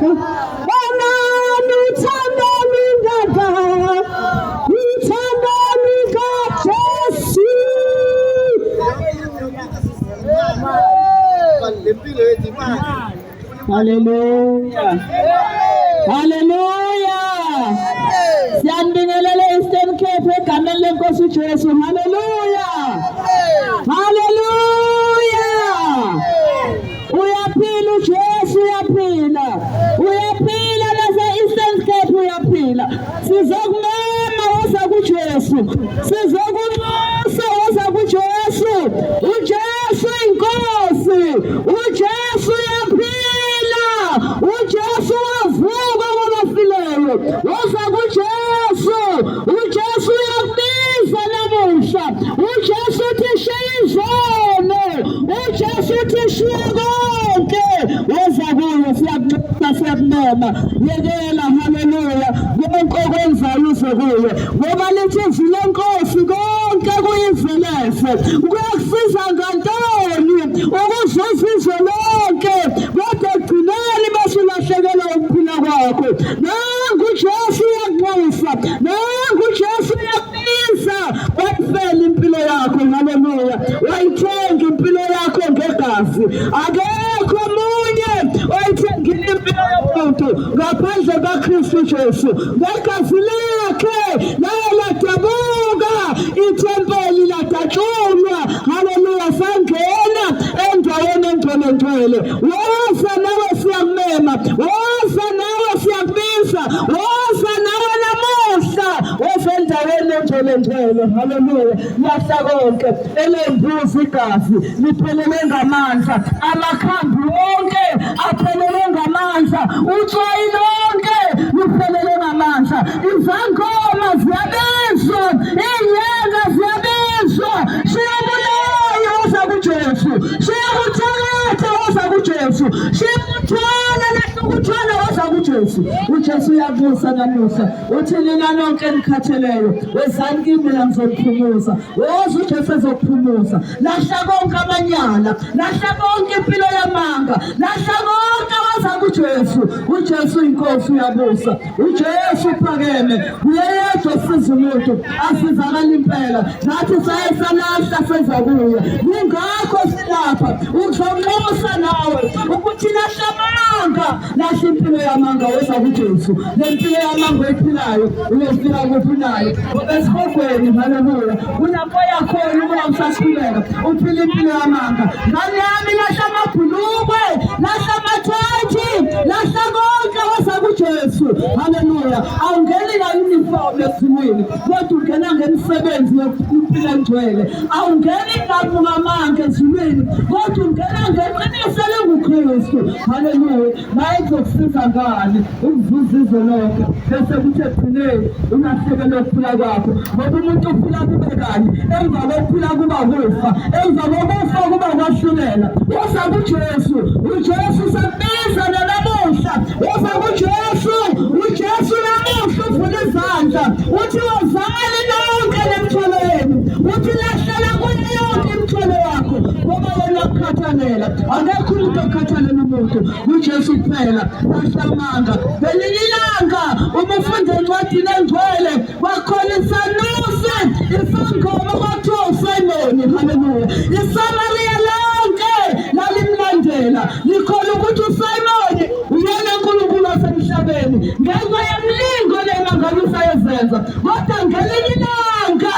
Onani uthando lungaka, uthando lukaJesu. Hallelujah. Hallelujah. Siyambingelela Eastern Cape egameni lenkosi uJesu. Hallelujah. Hallelujah. Uyaphila uJesu, uyaphila. Uyaphila nase Eastern Cape uyaphila. Sizokumema woza kuJesu. Sizokumasa woza kuJesu. uJesu inkosi. uJesu uyaphila. uJesu wavuka kwabafileyo. Woza kuJesu. uJesu uyakubiza namuhla. uJesu uthi shayizone. uJesu uthi shiya konke. Woza kuye siyakunoma. Yekela haleluya. Konke okwenzayo uze kuye. Ngoba lithi izwi lenkosi konke kuyizelefe. Kuyakusiza ngantoni ukuzuza izwe lonke kodwa egcineni bese ulahlekelwa ukuphila kwakho. Nangu uJesu uyakubusa. Nangu uJesu uyakubiza. Wayifela impilo yakho. Haleluya. Wayithenga impilo yakho ngegazi. Akekho omunye wayithengile impilo yomuntu ngaphandle kaKristu Jesu. Ngegazi lakhe laye ladabuka ithempeli ladatshulwa. Haleluya. Sangena endaweni engcwele. Woza nawe siyakumema. Woza nawe siyakubiza. Woza nawe namuhla. Woza endaweni engcwele. Haleluya. Lahla konke elembuzi igazi liphelele ngamandla. Amakhambi wonke aphelele ngamandla. Utswayi lonke luphelele ngamandla. Izangoma ziyabizwa. Inyanga ziyabizwa. Shiyabulaya woza kuJesu. Shiyakuthakatha woza kuJesu. Shiyakuthwala lahlukuthwala woza kuJesu. uJesu uyabusa namuhla. Uthi nina nonke nikhatheleyo wezani kimi mina ngizoniphumuza. Woza uJesu ezokuphumuza. Lahla konke amanyala. Lahla konke impilo yamanga. Lahla konke woza kuJesu. uJesu inkosi uyabusa. uJesu uphakeme. Uyedwa siza umuntu asizakala impela. Nathi sayesalahla seza kuye. Yingakho silapha ukuzonxusa nawe ukuthi lahla amanga. Lahla impilo yamanga woza kuJesu. Lempilo yamanga ephilayo uyofika kuphi nayo. Obesihogweni haleluya. Kulapho yakhona uma usasikhuleka uphila impilo yamanga. Ngani yami lahla amabhulukwe. Lahla amathathi. Lahla konke woza kuJesu. Haleluya. Awungeni la uniform ezimweni kodwa ungena ngemisebenzi yokuphila engcwele. Awungeni lapho ngamanga ezimweni kodwa ungena ngeqiniso lenguKristu. Haleluya. Naye kuzokusiza ngani ukuzuza izwe lonke bese kuthi egcineni ulahlekelwe ukuphila kwakho. Ngoba umuntu uphila kube kanye emva kokuphila kuba kufa. Emva kokufa kuba kwahlulela. Woza kuJesu. uJesu usabiza namuhla. Woza kuJesu. uJesu namuhla uvula izandla. Uthi wozali lonke lemthwalo yenu. Uthi lahlela kuyo yonke imithwalo yakho ngoba wena ukukhathalela. Akekho umuntu okhathalela umuntu. uJesu kuphela. Lahla amanga. Ngelinye ilanga uma ufunda encwadini engcwele wakhona isanuse isangoma kwathiwa uSimoni. Haleluya. iSamariya lonke lalimlandela likholwa ukuthi uSimoni uyena uNkulunkulu wasemhlabeni. Ngenxa yemlingo lena ngalusa yezenza kodwa ngelinye ilanga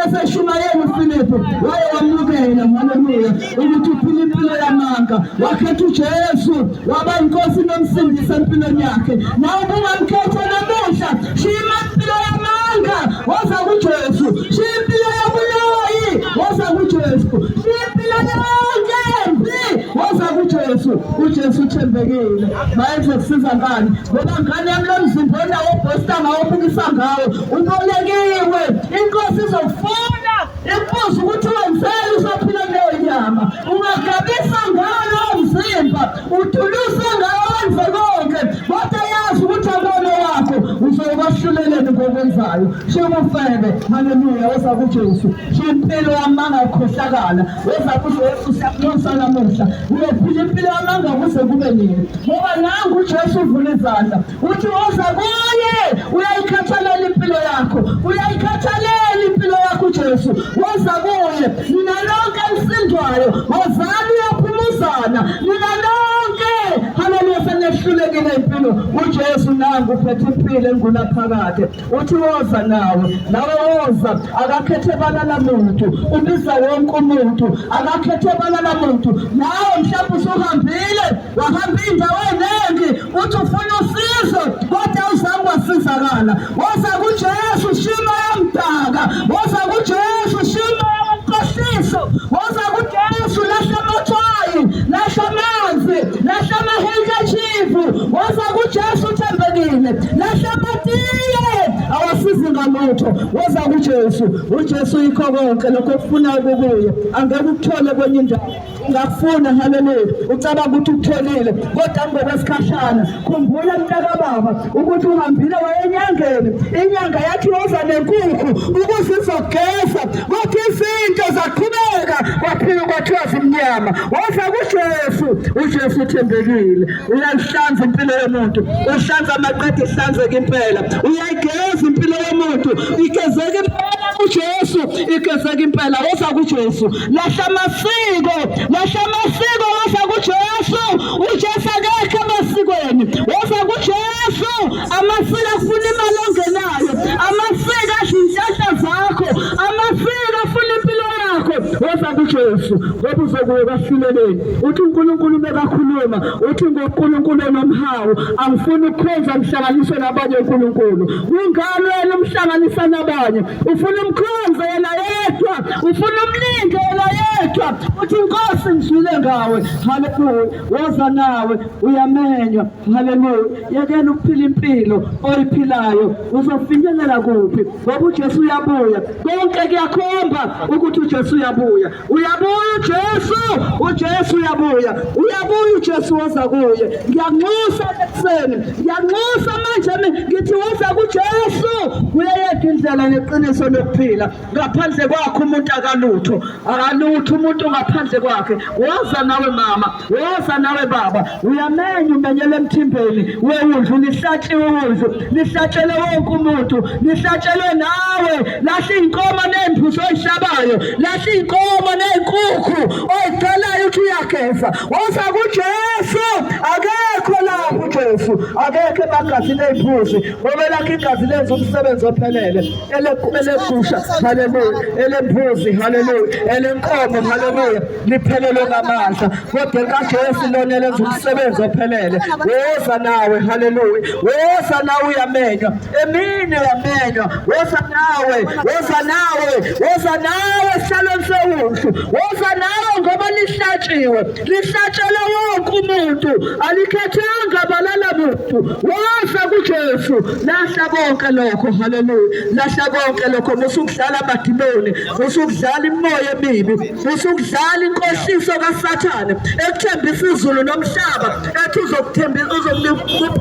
eseshumayela uFilipi waye wamukela. Haleluya. ukuthi uphila impilo yamanga. Wakhetha uJesu waba inkosi nomsindisi empilweni yakhe. Nawe ungamkhetha namuhla. Shima impilo yamanga woza kuJesu. Shima impilo yobuloyi woza kuJesu. Shima impilo yonke woza kuJesu. uJesu uthembekile. Mayenze kusiza ngani ngoba ngane yami lo mzimba onawo obhosta ngawo obukisa ngawo ubolekiwe. Inkosi izokufuna ikubuza ukuthi wenzele usaphila leyo nyama. Ungagabisa ngawo umzimba udulusa ngawo wenze konke kodwa yazi ukuthi abono wakho uzokwahlulela okwenzayo shekufebe haleluya woza kuJesu shimpilo yamanga ukhohlakala woza kuJesu siyakuxosa namuhla uyophila impilo yamanga kuze kube nini ngoba nangu uJesu uvula izandla uthi woza kuye uyayikhathalela impilo yakho uyayikhathalela impilo yakho uJesu woza kuye nina lonke emsindwayo wozani uyaphumuzana nina lonke haleluya senehlulekile impilo uJesu nangu uphethe impilo engunaphakade uthi woza nawe woza akakhethe bala lamuntu ubiza wonke umuntu akakhethe bala lamuntu nawe mhlawumbe usuhambile wahamba indawo eningi uthi ufuna usizo kodwa awuzange wasizakala woza kuJesu shima yamdaka woza kuJesu shima yamkhohliso woza kuJesu lahla amathwayi lahla amanzi lahla amahandkerchief woza kuJesu uthembekile lahla amatiye awasizi ngalutho woza kuJesu uJesu yikho konke lokho okufunayo kuye angeke ukuthole kwenye indawo ungafuna haleluya ucabanga ukuthi ukutholile kodwa ngokwesikhashana khumbula mntaka baba ukuthi uhambile wayenyangeni inyanga yathi woza nenkukhu ukuze izogeza kodwa izinto zaqhubeka kwaphela kwathiwa zimnyama woza kuJesu uJesu uthembekile uyayihlanza impilo yomuntu uhlanza amaqede ihlanzeke impela uyayigeza impilo yomuntu igezeke impela kuJesu igezeke impela woza kuJesu lahla amasiko woza kuJesu uJesu akekho emasikweni woza kuJesu amasiko afuna imali ongenayo amasiko ashintsha zakho amasiko afuna impilo yakho woza kuJesu ngoba uzokuye kahluleleni uthi uNkulunkulu bekakhuluma uthi ngoNkulunkulu enomhawu angifuni ukukhonza ngihlanganiswe nabanye uNkulunkulu kungalo yena umhlanganisa nabanye ufuna umkhonza yena yedwa ufuna umlinde yena yedwa uthi inkosi ngizwile ngawe haleluya woza nawe uyamenywa haleluya yekela ukuphila impilo oyiphilayo uzofinyelela kuphi ngoba uJesu uyabuya konke kuyakhomba ukuthi uJesu uyabuya uJesu uyabuya uJesu woza kuye ngiyanxusa ekuseni ngiyanxusa manje ngithi woza kuJesu uyayedwa indlela neqiniso lokuphila ngaphandle kwakho umuntu akalutho umuntu ngaphandle kwakhe woza nawe mama woza nawe baba uyamenya umenyele emthimbeni wewundlu lihlatshiwe wundlu lihlatshele wonke umuntu lihlatshelwe nawe lahla inkomo nembuzi oyishabayo lahla inkomo nenkukhu oyicelayo uthi uyageza woza kuJesu akekho lapho uJesu akekho emagazini embuzi ngoba lakhe igazi lenza umsebenzi ophelele elegusha haleluya elembuzi haleluya elenkomo haleluya liphelele ngamandla kodwa kaJesu lona lenza umsebenzi ophelele woza nawe haleluya woza nawe uyamenywa emini uyamenywa woza nawe shalom sewundlu woza nawe ngoba lihlatshelwe wonke umuntu alikhethanga balala muntu woza kuJesu lahla konke lokho haleluya lahla konke lokho musukudlala amadimoni musukudlala imoya emibi musukudlala inkohliso kaSathane ekuthembisa izulu nomhlaba ethi uzokunika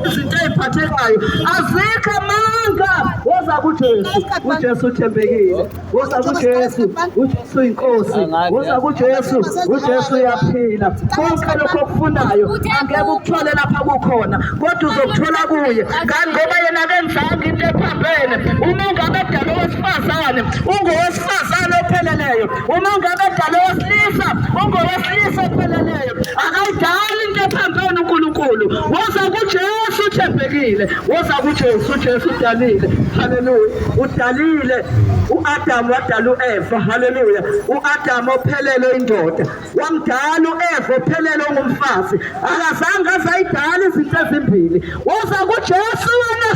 izinto eziphathekayo azikho amanga woza kuJesu uJesu uthembekile woza kuJesu uJesu inkosi woza kuJesu uJesu uyaphila konke lokho okufunayo angeke ukuthole lapha kukhona kodwa uzokuthola kuye kanti ngoba yena akenzanga into ephambene uma ungabe dala owesifazane ungowesifazane opheleleyo uma ungabe dala owesilisa ungowesilisa opheleleyo akayidali into ephambene uNkulunkulu woza kuJesu uthembekile woza kuJesu uJesu udalile haleluya udalile uAdamu wadala uEva haleluya uAdamu ophelele indoda wamdala uEva ophelele ungumfazi akazange azayidala izinto ezimbili woza kuJesu wena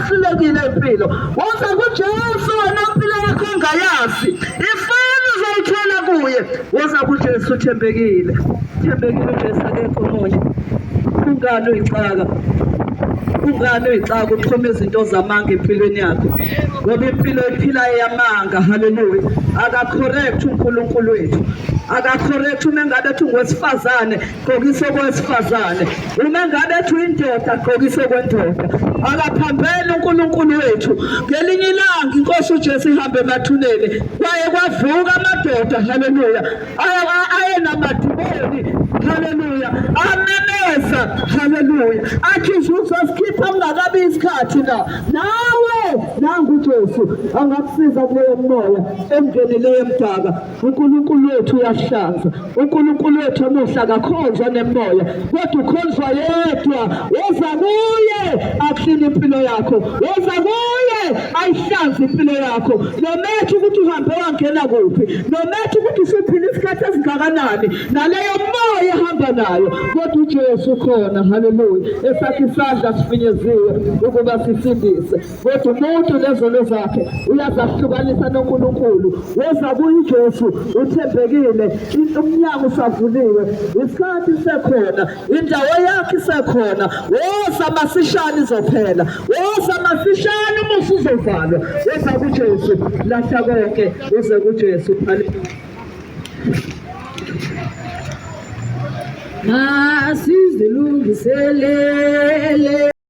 hlulekile impilo woza kuJesu wena impilo yakho ungayazi ifana uzoyithola kuye woza kuJesu uthembekile uJesu akekho omunye ungani uyixaka uxhuma izinto zamanga empilweni yakho ngoba impilo ephilayo yamanga haleluya akacorrect uNkulunkulu wethu akacorrect uma ngabe ethi ngowesifazane gqokisa okwesifazane, uma ngabe ethi uyindoda gqokisa okwendoda. Akaphambene uNkulunkulu wethu. Ngelinye ilanga inkosi uJesu ihambe emathuneni kwaye kwavuka amadoda, haleluya, aye namadimoni, haleluya, amemeza, haleluya, athi uzosikhipha kungakabi isikhathi na. Nawe nangu uJesu angakusiza kuleyo moya emngeneleyo emdaka. uNkulunkulu wethu uyahlanza, uNkulunkulu wethu omuhle akakhonzwa nemoya kodwa ukhonzwa yedwa. Woza kuye akuhline impilo yakho, woza kuye ayihlanze impilo yakho. Nomethe ukuthi uhambe wangena kuphi, nomethe ukuthi usuphila isikhathi esingakanani, naleyo moya ehamba nayo, kodwa uJesu khona, haleluya, esakhe isandla sifinyeziwe ukuba sisindise. Kodwa umuntu nezono zakhe uyazahlukanisa noNkulunkulu. Woza kuye uJesu uthembekile, umnyango usavuliwe, isikhathi sekhona, indawo yakhe isekhona. Woza masishane izophela, woza masishane umusa uzovalwa. Woza kuJesu, lahla konke uze kuJesu. Masizilungiselele